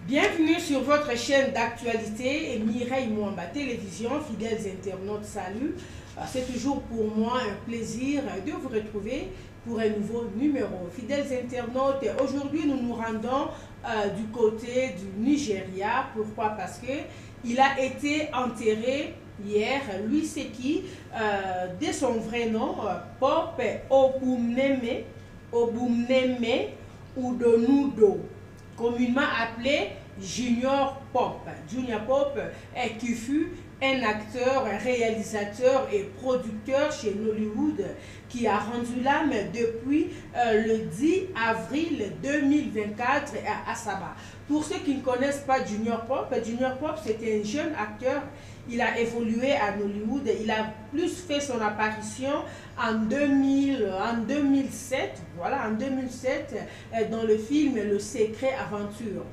Bienvenue sur votre chaîne d'actualité Mireille Mwamba Télévision. Fidèles internautes, salut. C'est toujours pour moi un plaisir de vous retrouver pour un nouveau numéro. Fidèles internautes, aujourd'hui nous nous rendons du côté du Nigeria. Pourquoi? Parce que il a été enterré hier. Lui, c'est qui? De son vrai nom, Pop Obumneme Udonudo, communément appelé Junior Pop. Junior Pop, qui fut un acteur, un réalisateur et producteur chez Nollywood, qui a rendu l'âme depuis le 10 avril 2024 à Asaba. Pour ceux qui ne connaissent pas Junior Pop c'était un jeune acteur. Il a évolué à Nollywood. Il a plus fait son apparition en 2007, voilà, en 2007, dans le film Le Secret Aventure.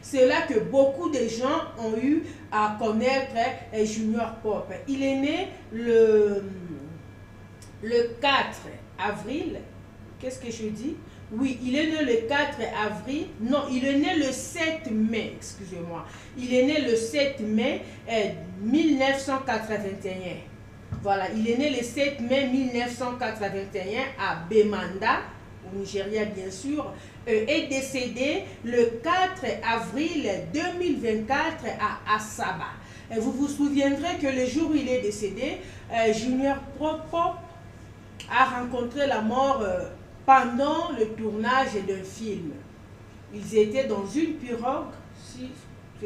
C'est là que beaucoup de gens ont eu à connaître Junior Pop. Il est né le 4 avril. Qu'est-ce que je dis? Oui, il est né le 4 avril. Non, il est né le 7 mai, excusez-moi. Il est né le 7 mai 1981. Voilà, il est né le 7 mai 1981 à Bemanda, au Nigeria bien sûr, est décédé le 4 avril 2024 à Asaba. Vous vous souviendrez que le jour où il est décédé, Junior Pop a rencontré la mort pendant le tournage d'un film. Ils étaient dans une pirogue, c'est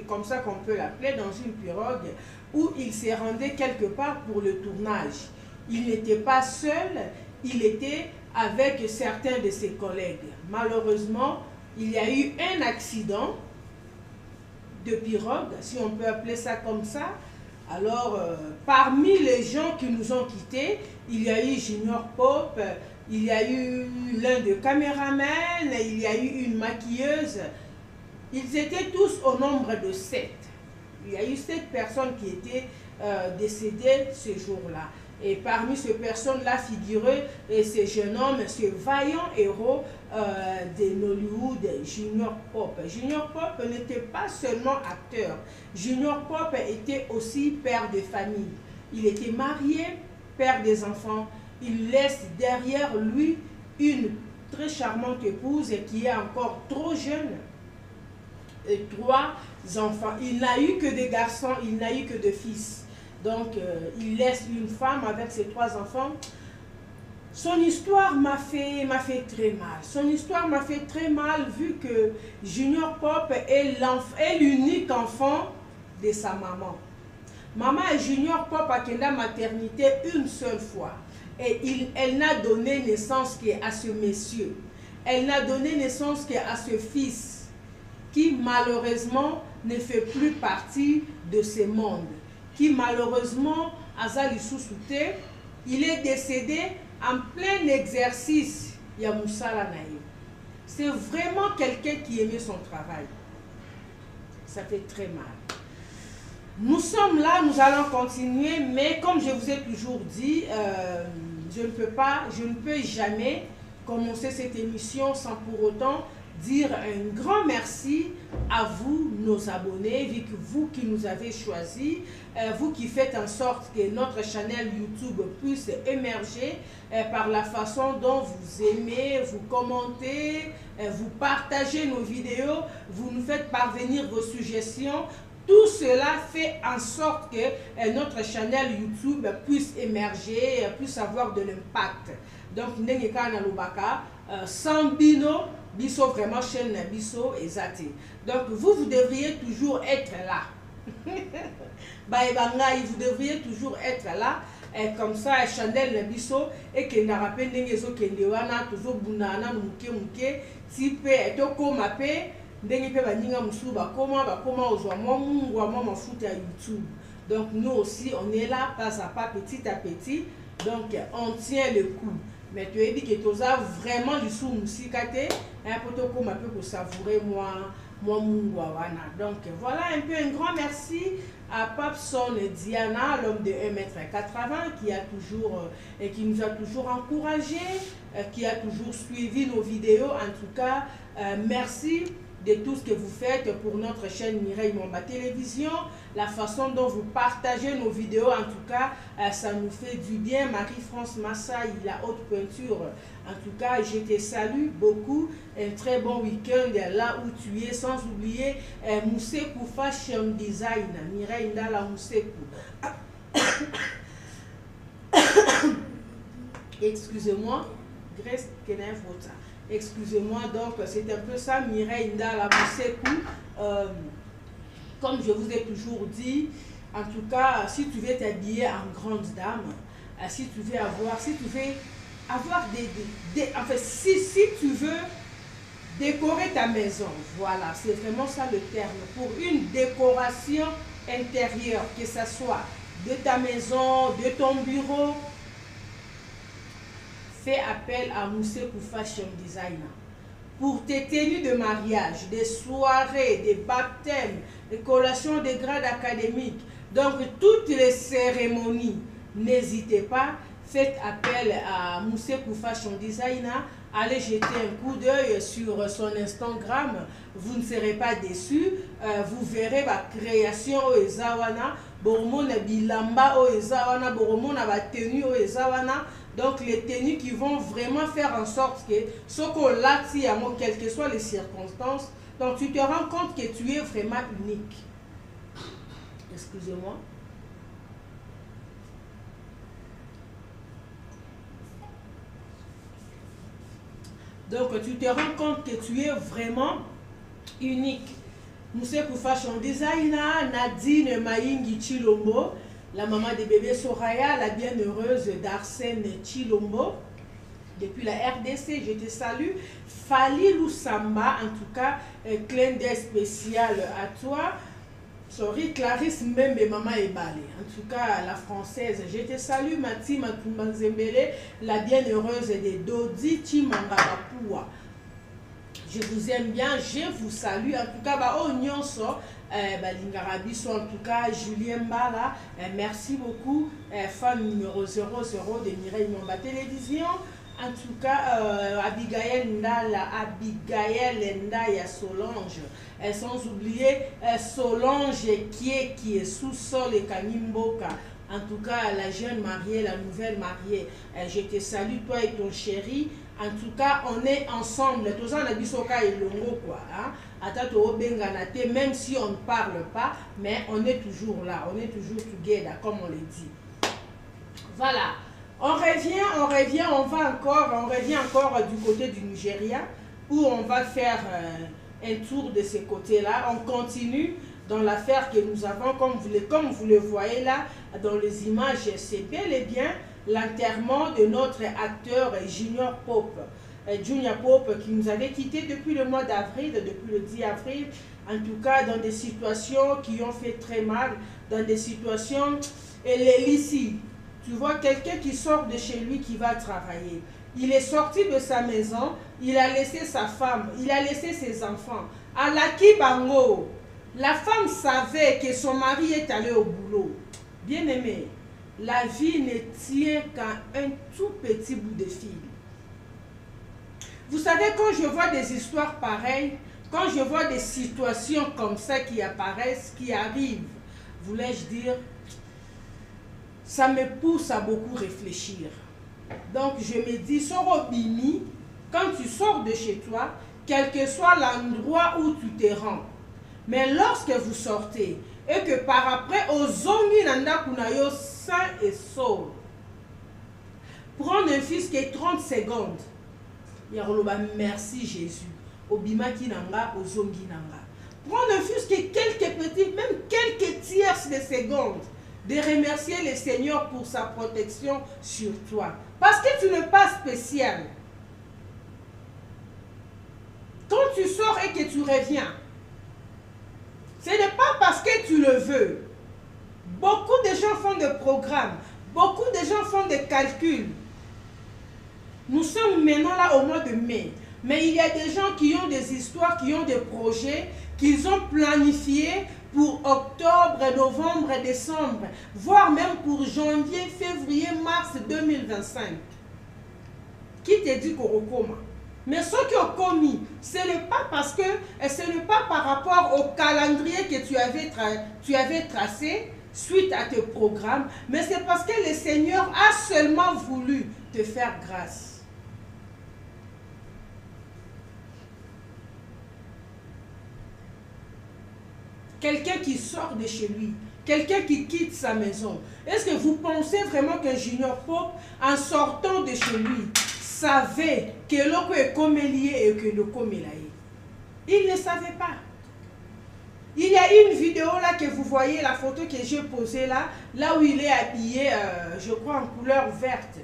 comme ça qu'on peut l'appeler, dans une pirogue, où il s'est rendu quelque part pour le tournage. Il n'était pas seul, il était avec certains de ses collègues. Malheureusement, il y a eu un accident de pirogue, si on peut appeler ça comme ça. Alors, parmi les gens qui nous ont quittés, il y a eu Junior Pop, il y a eu l'un des caméramans, il y a eu une maquilleuse. Ils étaient tous au nombre de 7. Il y a eu 7 personnes qui étaient décédées ce jour-là. Et parmi ces personnes-là figuraient ce jeune homme, ce vaillant héros de Nollywood, Junior Pop. Junior Pop n'était pas seulement acteur. Junior Pop était aussi père de famille. Il était marié, père des enfants. Il laisse derrière lui une très charmante épouse qui est encore trop jeune. Et 3 enfants. Il n'a eu que des garçons, il n'a eu que des fils. Donc, il laisse une femme avec ses 3 enfants. Son histoire m'a fait très mal. Son histoire m'a fait très mal vu que Junior Pop est l'unique enfant de sa maman. Maman et Junior Pop a quitté la maternité une seule fois. Et elle n'a donné naissance qu'à ce monsieur. Elle n'a donné naissance qu'à ce fils qui malheureusement ne fait plus partie de ce monde. Qui malheureusement, Azali Sousouté, il est décédé en plein exercice. Yamoussala Naïm. C'est vraiment quelqu'un qui aimait son travail. Ça fait très mal. Nous sommes là, nous allons continuer, mais comme je vous ai toujours dit, je ne peux jamais commencer cette émission sans pour autant dire un grand merci à vous, nos abonnés, vu que vous qui nous avez choisis, vous qui faites en sorte que notre chaîne YouTube puisse émerger par la façon dont vous aimez, vous commentez, vous partagez nos vidéos, vous nous faites parvenir vos suggestions. Tout cela fait en sorte que notre chaîne YouTube puisse émerger, puisse avoir de l'impact. Donc, sans Bino, Bisso vraiment chaîne Bisso et Zati. Donc, vous devriez toujours être là. Vous devriez toujours être là. Et comme ça, Chanel Bisso et que n'a rappelé Nengezo Kendewana, toujours Bunana, Mouke, Tipe, et Toko Mape. Donc nous aussi on est là pas à pas, petit à petit, donc on tient le coup. Mais tu as dit que tu as vraiment du sous musikate un peu pour savourer moi donc voilà un peu un grand merci à Papson Diana, l'homme de 1,80 m qui nous a toujours encouragé, qui a toujours suivi nos vidéos. En tout cas, merci de tout ce que vous faites pour notre chaîne Mireille Mwamba Télévision, la façon dont vous partagez nos vidéos. En tout cas, ça nous fait du bien. Marie-France Massaï, la haute peinture. En tout cas, je te salue beaucoup. Un très bon week-end là où tu es. Sans oublier Moussekou Fashion Design. Mireille Ndala Moussekou. Excusez-moi. Grace Kenevota. Excusez-moi, donc c'est un peu ça, Mireille Ndala Moussekou. Comme je vous ai toujours dit, en tout cas, si tu veux t'habiller en grande dame, si tu veux avoir enfin, si tu veux décorer ta maison, voilà, c'est vraiment ça le terme, pour une décoration intérieure, que ce soit de ta maison, de ton bureau, fais appel à Moussekou Fashion Designer. Pour tes tenues de mariage, des soirées, des baptêmes, des collations de grades académiques, donc toutes les cérémonies, n'hésitez pas, faites appel à Moussekou Fashion Designer. Allez jeter un coup d'œil sur son Instagram, vous ne serez pas déçus. Vous verrez ma création au Ezawana, boromona bilamba au Ezawana, boromona ba tenue au Ezawana. Donc les tenues qui vont vraiment faire en sorte que ce qu'on l'a, quelles que soient les circonstances, donc tu te rends compte que tu es vraiment unique. Excusez-moi. Donc tu te rends compte que tu es vraiment unique. Moussekou Fashion Designer, Nadine Maïngi Chilombo, la maman des bébés Soraya, la bienheureuse d'Arsène Chilombo, depuis la RDC, je te salue. Fali Loussamba, en tout cas, clin d'œil spécial à toi. Sorry, Clarisse Mbembe, maman Ebale, en tout cas la française, je te salue. Mati Matumba Zembele, la bienheureuse des Dodi Chimangabapua. Je vous aime bien, je vous salue. En tout cas, bah, oh, Nyonso, Lingarabiso, en tout cas, Julien Mbala, merci beaucoup. Fan numéro 00 de Mireille Mwamba Télévision. En tout cas, Abigail Ndala, Abigail Ndaya Solange. Sans oublier Solange qui est sous-sol et Kanimboka. En tout cas, la jeune mariée, la nouvelle mariée. Je te salue, toi et ton chéri. En tout cas, on est ensemble. Tous en abisoka et longo quoi. Même si on ne parle pas, mais on est toujours là. On est toujours together, comme on le dit. Voilà. On revient, on revient encore du côté du Nigeria, où on va faire un tour de ce côté-là. On continue dans l'affaire que nous avons, comme vous le voyez là, dans les images, c'est bel et bien l'enterrement de notre acteur Junior Pope. Junior Pope qui nous avait quittés depuis le mois d'avril, depuis le 10 avril, en tout cas dans des situations qui ont fait très mal, dans des situations, elle est ici. Tu vois quelqu'un qui sort de chez lui qui va travailler. Il est sorti de sa maison, il a laissé sa femme, il a laissé ses enfants. Alaki Bango, la femme savait que son mari est allé au boulot. Bien aimé, la vie ne tient qu'à un tout petit bout de fil. Vous savez, quand je vois des histoires pareilles, quand je vois des situations comme ça qui apparaissent, qui arrivent, voulais-je dire, ça me pousse à beaucoup réfléchir. Donc je me dis, Sorobimi, quand tu sors de chez toi, quel que soit l'endroit où tu te rends, mais lorsque vous sortez, et que par après, aux zongi nanda kunayo sain et sauf, prendre un fils qui est 30 secondes, Yaroloba, merci Jésus, Obima ki nanga, aux zongi nanga. Prendre un fils qui est quelques petits, même quelques tierces de secondes, de remercier le Seigneur pour sa protection sur toi. Parce que tu n'es pas spécial. Quand tu sors et que tu reviens, ce n'est pas parce que tu le veux. Beaucoup de gens font des programmes. Beaucoup de gens font des calculs. Nous sommes maintenant là au mois de mai. Mais il y a des gens qui ont des histoires, qui ont des projets, qu'ils ont planifiés pour octobre, novembre, décembre, voire même pour janvier, février, mars 2025. Qui te dit Korokoma? Mais ce qui ont commis, ce n'est pas parce que, ce n'est pas par rapport au calendrier que tu avais tracé suite à tes programmes, mais c'est parce que le Seigneur a seulement voulu te faire grâce. Quelqu'un qui sort de chez lui, quelqu'un qui quitte sa maison. Est-ce que vous pensez vraiment que Junior Pope, en sortant de chez lui, savait que l'eau est comme lié et que le comme est là? Il ne savait pas. Il y a une vidéo là que vous voyez, la photo que j'ai posée là, là où il est habillé, je crois, en couleur verte.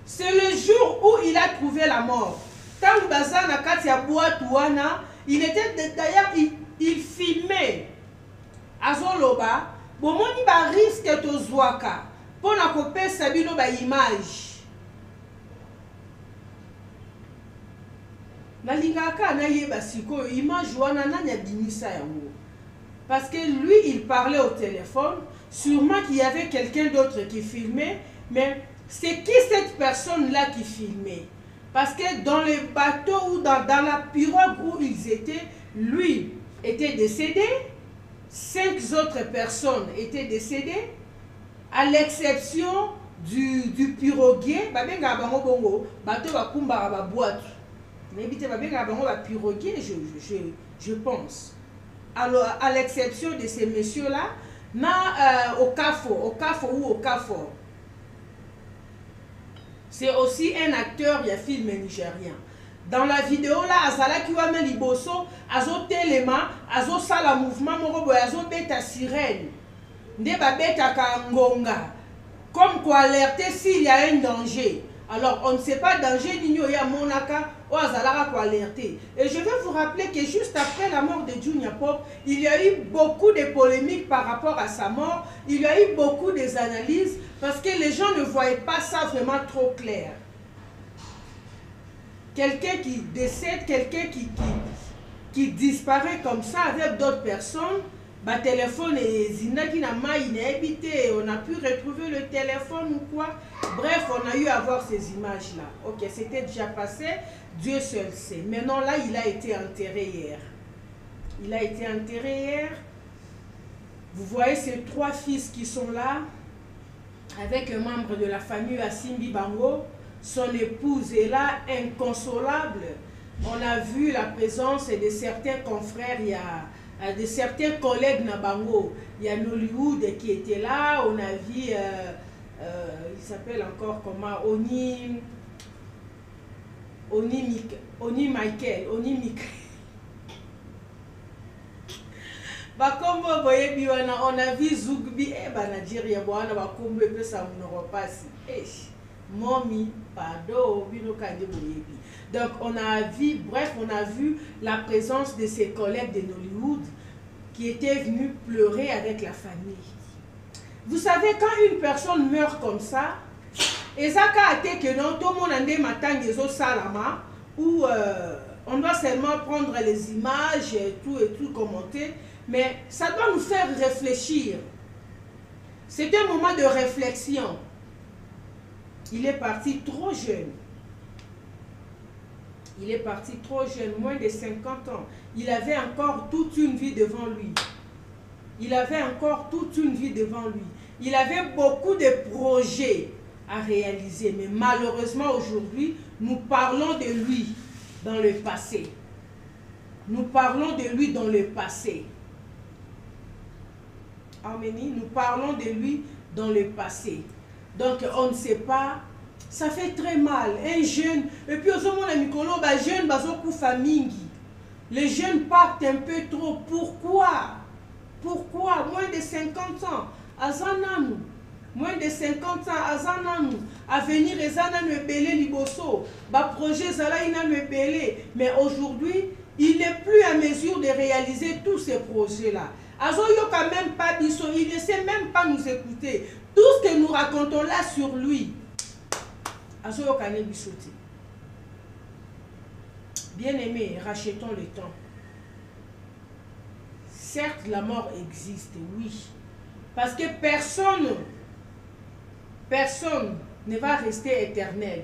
C'est le jour où il a trouvé la mort. Tant Bazan a Katia Boatouana, il était d'ailleurs, il filmait Azoloba, bomoni ba risque to zwaka, pour na kopé sabino ba image. Nalingaka na yeba siko image wana nanya binisa yango. Parce que lui il parlait au téléphone, sûrement qu'il y avait quelqu'un d'autre qui filmait, mais c'est qui cette personne là qui filmait? Parce que dans le bateau ou dans la pirogue où ils étaient, lui était décédé, 5 autres personnes étaient décédées, à l'exception du piroguier, je pense. Alors, à l'exception de ces messieurs-là, au CAFO ou au CAFO, c'est aussi un acteur, il y a film nigérien. Dans la vidéo là, Azala qui va mettre liboso, azo telema, azo sala mouvement morobo, azo beta sirène. Nde ba beta kangonga. Comme quoi alerter s'il y a un danger. Alors on ne sait pas danger n'igno ya monaka ou Azala quoi alerter. Et je vais vous rappeler que juste après la mort de Junior Pope, il y a eu beaucoup de polémiques par rapport à sa mort. Il y a eu beaucoup d'analyses parce que les gens ne voyaient pas ça vraiment trop clair. Quelqu'un qui décède, quelqu'un qui disparaît comme ça avec d'autres personnes, bah téléphone et zinaki na maïne habité, on a pu retrouver le téléphone ou quoi. Bref, on a eu à voir ces images là. Ok, c'était déjà passé, Dieu seul sait. Maintenant là, il a été enterré hier. Il a été enterré hier. Vous voyez ces 3 fils qui sont là, avec un membre de la famille Asimbi Bango. Son épouse est là, inconsolable. On a vu la présence de certains confrères, il y a de certains collègues Nabango. Il y a Nollywood qui était là, on a vu, il s'appelle encore comment, Oni Michael. Bakombo boye biwana, on a vu Zougbi, Nigeria, Boana, Bakombo, et puis ça ne repasse. Momi, pardon, donc on a vu, bref, on a vu la présence de ses collègues de Nollywood qui étaient venus pleurer avec la famille. Vous savez, quand une personne meurt comme ça, et ça a été que non, tout le monde a des matins des autres salama, où on doit seulement prendre les images et tout commenter, mais ça doit nous faire réfléchir. C'est un moment de réflexion. Il est parti trop jeune. Il est parti trop jeune, moins de 50 ans. Il avait encore toute une vie devant lui. Il avait encore toute une vie devant lui. Il avait beaucoup de projets à réaliser. Mais malheureusement, aujourd'hui, nous parlons de lui dans le passé. Nous parlons de lui dans le passé. Amen. Nous parlons de lui dans le passé. Donc, on ne sait pas, ça fait très mal. Un jeune, et puis, les jeunes partent un peu trop. Pourquoi? Pourquoi? Moins de 50 ans, Azananou. Moins de 50 ans, Azananou. À venir, Azananou belé liboso. Ba projet Zalaïna belé. Mais aujourd'hui, il n'est plus à mesure de réaliser tous ces projets-là. Azoyo quand même pas biso, il ne sait même pas nous écouter. Tout ce que nous racontons là sur lui, Azoyo kane bisoté. Bien-aimés, rachetons le temps. Certes, la mort existe, oui. Parce que personne ne va rester éternel.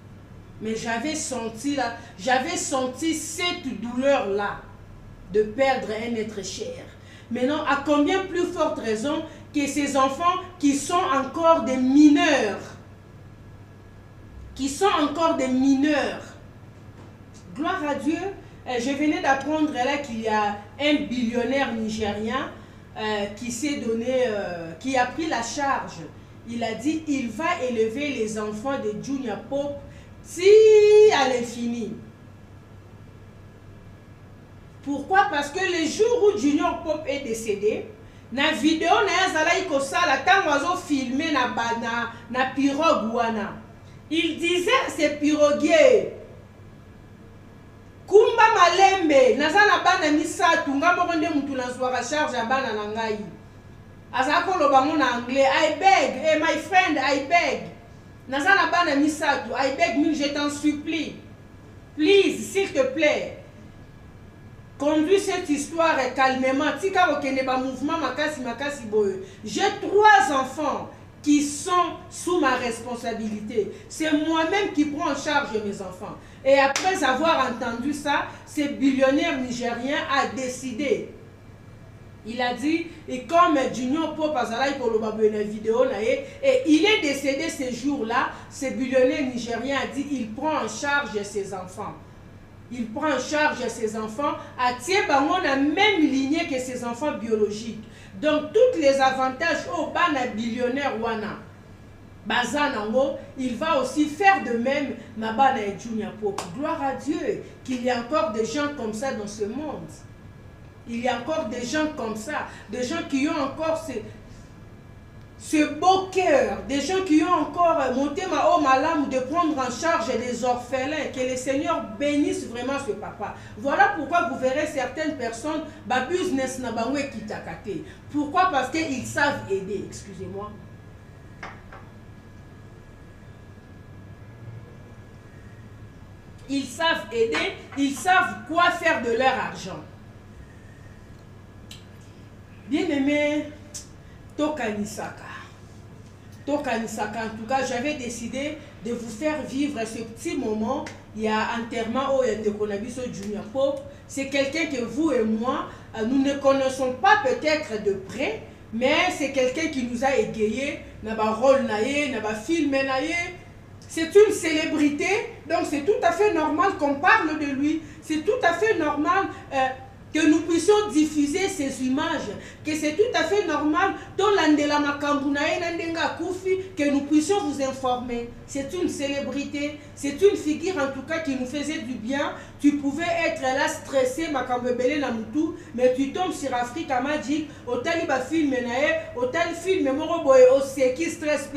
Mais j'avais senti cette douleur-là de perdre un être cher. Maintenant, à combien plus forte raison que ces enfants qui sont encore des mineurs, Gloire à Dieu. Je venais d'apprendre là qu'il y a un billionnaire nigérien qui s'est donné, qui a pris la charge. Il a dit il va élever les enfants de Junior Pope à l'infini. Pourquoi? Parce que le jour où Junior Pope est décédé, na vidéo na yazala ikosala tango filmé na pirogue wana. Il disait c'est piroguier. Kumba malembe nazana bana misatu ngamo nde mutu na soira charge ya bana na ngai. Azako loba mon anglais, I beg, hey my friend, I beg. Nazana bana misatu, I beg me, je t'en supplie. Please, s'il te plaît. Conduis cette histoire calmement. Tika okene ba mouvement makasi boye. J'ai 3 enfants qui sont sous ma responsabilité. C'est moi-même qui prends en charge mes enfants. Et après avoir entendu ça, ce billionnaire nigérien a décidé. Il a dit, et comme Junior Pope Azalaï Kolobabu une vidéo, et il est décédé ce jour-là, ce billionnaire nigérien a dit, il prend en charge ses enfants. Il prend en charge ses enfants, à Tiebango la même lignée que ses enfants biologiques. Donc, tous les avantages au bana billionnaire wana, Bazanango, il va aussi faire de même Mabana et Junior Pope. Gloire à Dieu qu'il y a encore des gens comme ça dans ce monde. Il y a encore des gens comme ça, des gens qui ont encore ce beau cœur, des gens qui ont encore monté ma homme à l'âme de prendre en charge les orphelins. Que le Seigneur bénisse vraiment ce papa. Voilà pourquoi vous verrez certaines personnes, business na bangwe kitakate. Pourquoi? Parce qu'ils savent aider. Excusez-moi. Ils savent aider, ils savent quoi faire de leur argent. Bien aimé, Tokanisaka. Tokanisaka, en tout cas, j'avais décidé de vous faire vivre ce petit moment. Il y a enterrement au Ndekonabiso Junior Pope. C'est quelqu'un que vous et moi, nous ne connaissons pas peut-être de près, mais c'est quelqu'un qui nous a égayés, n'a pas rôle naïe, n'a pas film naïe. C'est une célébrité, donc c'est tout à fait normal qu'on parle de lui. C'est tout à fait normal que nous puissions diffuser ces images, que c'est tout à fait normal que nous puissions vous informer. C'est une célébrité, c'est une figure en tout cas qui nous faisait du bien. Tu pouvais être là stressé, mais tu tombes sur Africa Magic, au taliba film, au tal film, au qui stress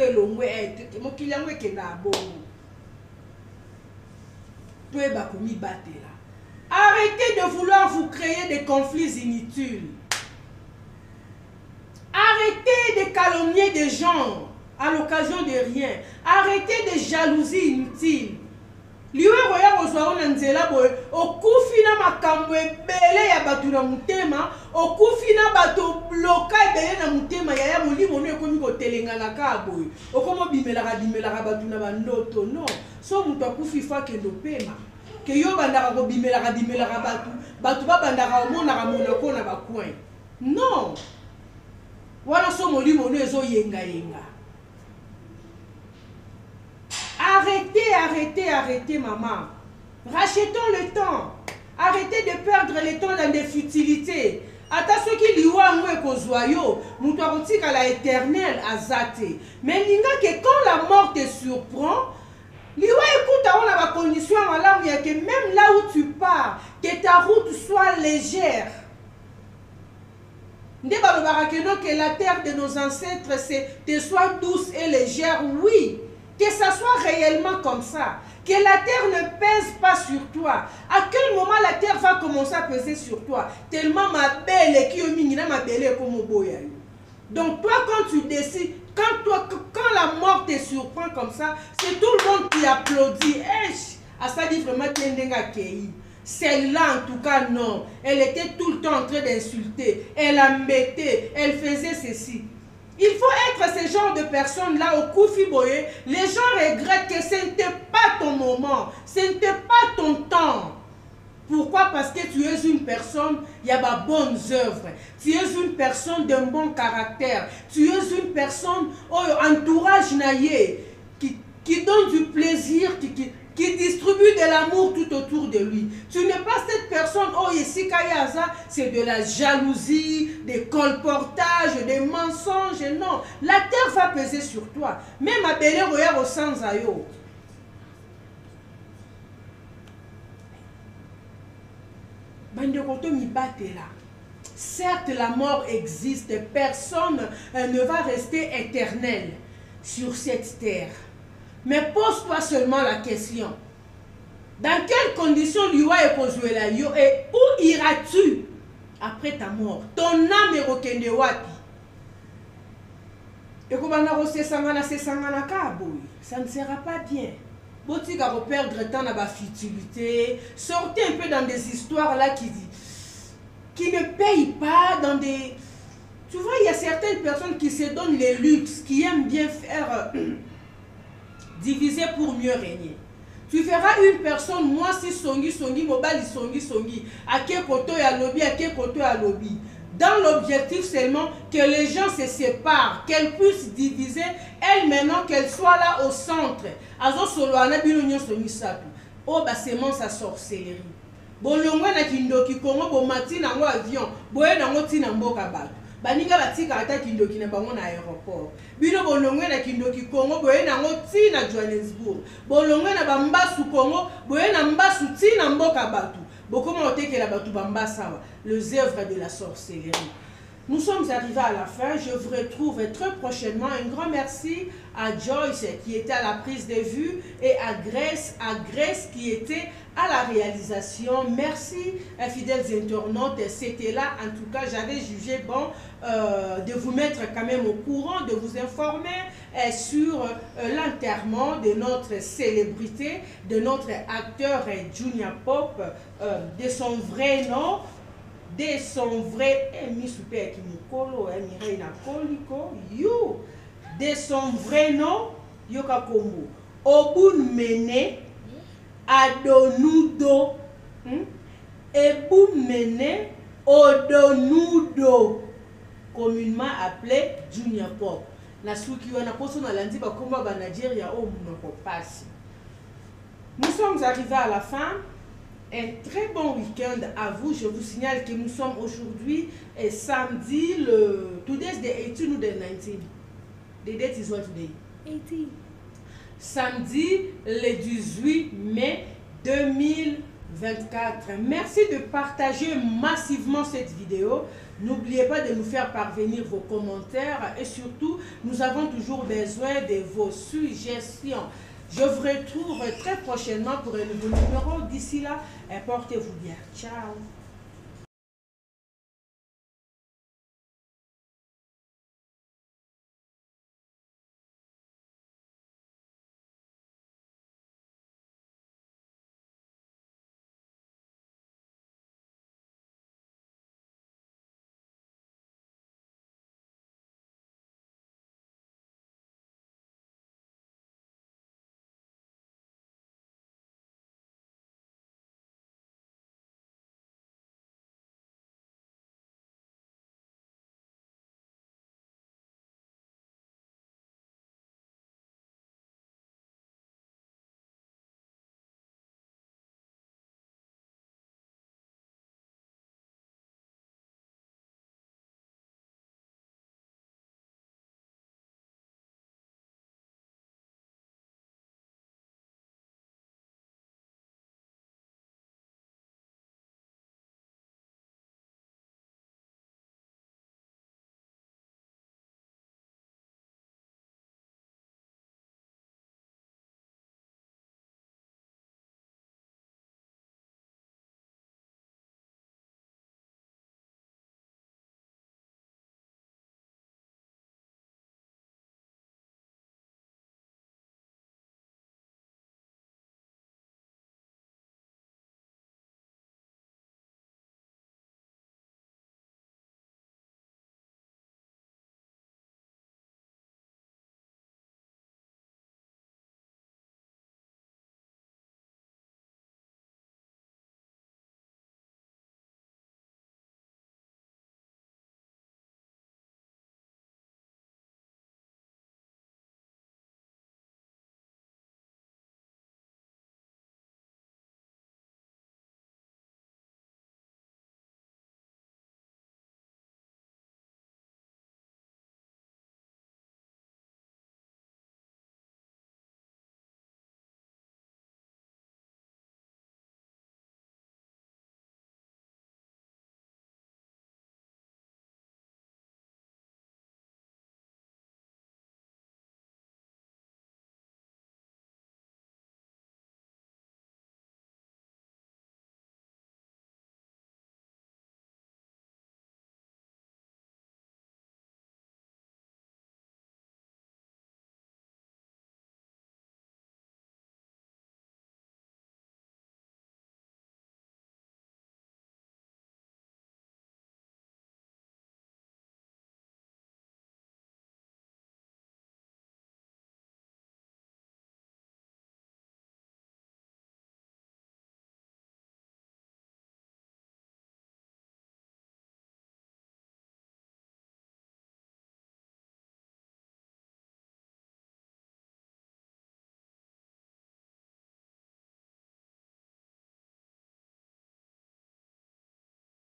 Arrêtez de vouloir vous créer des conflits inutiles. Arrêtez de calomnier des gens à l'occasion de rien. Arrêtez de jalousie inutile. Liwe roya ozwa nzela boy okufi na makambo ebele ya batu na mutema, okufi na bato bloka ebele na mutema ya molimo no ekomi kotelenga na ka boy. Okomo bimelaka batu na bandoto non. So mutu akufi fa kendo pema. Que yo bandaka ko bimelaka batu ba bandaka omonaka monako na bacoin. Non. Voilà so molimo no ezo yenga. Arrêtez, maman. Rachetons le temps. Arrêtez de perdre le temps dans des futilités. Ata soki liwa ngwe kozwayo, mutu akotika la éternel azate. Mais linga que quand la mort te surprend, liwa écoute on a la condition que même là où tu pars, que ta route soit légère. Que la terre de nos ancêtres te soit douce et légère, oui. Que ça soit réellement comme ça. Que la terre ne pèse pas sur toi. À quel moment la terre va commencer à peser sur toi? Tellement ma belle qui ma belle comme boya. Donc toi quand tu décides, quand la mort te surprend comme ça, c'est tout le monde qui applaudit. À ça dit vraiment celle-là en tout cas non. Elle était tout le temps en train d'insulter. Elle embêtait. Elle faisait ceci. Il faut être ce genre de personne-là au Koufi Boye. Les gens regrettent que ce n'était pas ton moment, ce n'était pas ton temps. Pourquoi? Parce que tu es une personne, il y a de bonnes œuvres. Tu es une personne d'un bon caractère. Tu es une personne, entourage naïe, qui donne du plaisir, qui distribue de l'amour tout autour de lui. Tu n'es pas cette personne, ici, c'est de la jalousie, des colportages, des mensonges. Non, la terre va peser sur toi. Même à Bélé Roya au sans ayo. Certes, la mort existe, personne ne va rester éternel sur cette terre. Mais pose-toi seulement la question. Dans quelles conditions l'Iwa est posé là et où iras-tu après ta mort? Ton âme est rekende wapi? Et comment ça ne sera pas bien. Botika reperdre temps dans la futilité. Sortez un peu dans des histoires là qui ne payent pas, dans des... Tu vois, il y a certaines personnes qui se donnent les luxes, qui aiment bien faire diviser pour mieux régner. Tu verras une personne, moi si songi, mobile songi, à quel côté à lobby, à quel côté à lobby. Dans l'objectif seulement que les gens se séparent, qu'elles puissent diviser, elles maintenant qu'elles soient là au centre. Azo solo anabino songi sapu. C'est mon sa sorcellerie. Bolongwe na kindoki Kongo bo mati na ngo avion, boye na ngo tina mboka bato. Baninga batika ata kindoki na bango na aéroport. Bino bolongwe na kindoki Kongo boye na ngo tina Johannesburg. Bolongwe na bambasu Kongo boye na mbasu tina mboka bato. Bokoma otekela bato bambasa les œuvres de la sorcellerie. Nous sommes arrivés à la fin. Je vous retrouve très prochainement. Un grand merci à Joyce qui était à la prise de vue et à Grace qui était à la réalisation. Merci, fidèles internautes. C'était là, en tout cas, j'avais jugé bon de vous mettre quand même au courant, de vous informer sur l'enterrement de notre célébrité, de notre acteur Junior Pop, de son vrai nom. De son vrai de son vrai nom Yokakombo Obun Mene Adonudo Ebun Mene Odonudo, communément appelé Junior Pop. Na suki wana poso na landi ba komba ba Nigeria o munoko passe. Nous sommes arrivés à la fin. Un très bon week-end à vous. Je vous signale que nous sommes aujourd'hui samedi, today's the 18 ou the 19? The date is what today? 18. Samedi, le 18 mai 2024. Merci de partager massivement cette vidéo. N'oubliez pas de nous faire parvenir vos commentaires et surtout, nous avons toujours besoin de vos suggestions. Je vous retrouve très prochainement pour un nouveau numéro. D'ici là, portez-vous bien. Ciao.